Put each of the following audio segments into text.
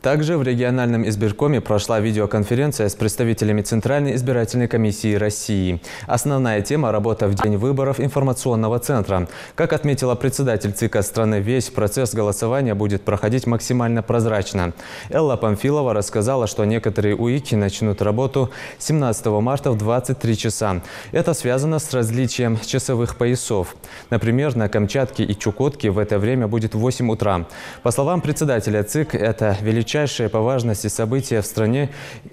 Также в региональном избиркоме прошла видеоконференция с представителями Центральной избирательной комиссии России. Основная тема – работа в день выборов информационного центра. Как отметила председатель ЦИКа страны, весь процесс голосования будет проходить максимально прозрачно. Элла Памфилова рассказала, что некоторые УИКи начнут работу 17 марта в 23 часа. Это связано с различием часовых поясов. Например, на Камчатке и Чукотке в это время будет 8 утра. По словам председателя ЦИК, это величайшее по важности событие в стране,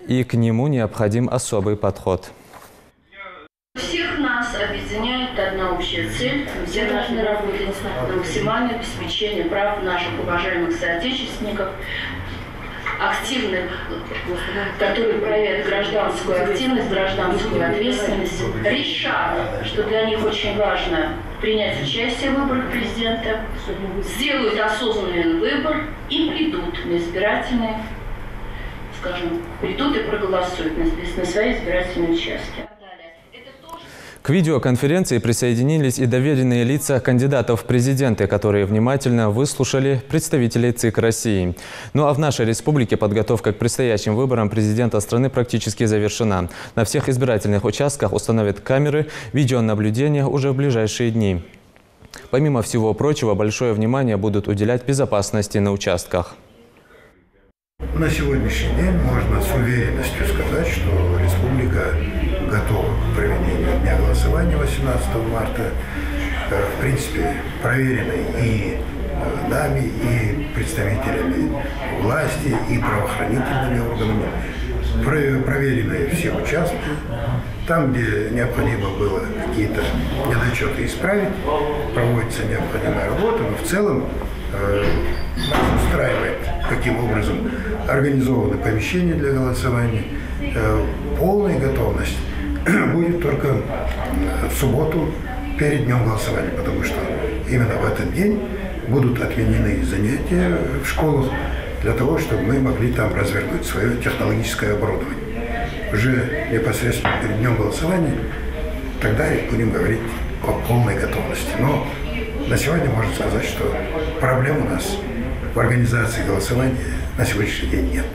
и к нему необходим особый подход. Всех нас объединяет одна общая цель. Все должны работать на максимальное обеспечение прав наших уважаемых соотечественников, активных, которые проявляют гражданскую активность, гражданскую ответственность, решат, что для них очень важно принять участие в выборах президента, сделают осознанный выбор и придут на избирательные, скажем, придут и проголосуют на свои избирательные участки. К видеоконференции присоединились и доверенные лица кандидатов в президенты, которые внимательно выслушали представителей ЦИК России. Ну а в нашей республике подготовка к предстоящим выборам президента страны практически завершена. На всех избирательных участках установят камеры видеонаблюдения уже в ближайшие дни. Помимо всего прочего, большое внимание будут уделять безопасности на участках. На сегодняшний день можно с уверенностью сказать, что республика готова к проведению дня голосования 18 марта. В принципе, проверены и нами, и представителями власти, и правоохранительными органами. Проверены все участки. Там, где необходимо было какие-то недочеты исправить, проводится необходимая работа, но в целом нас устраивает, каким образом организованы помещения для голосования. Полная готовность будет только в субботу перед днем голосования, потому что именно в этот день будут отменены занятия в школах для того, чтобы мы могли там развернуть свое технологическое оборудование. Уже непосредственно перед днем голосования тогда и будем говорить о полной готовности. Но на сегодня можно сказать, что проблем у нас в организации голосования на сегодняшний день нет.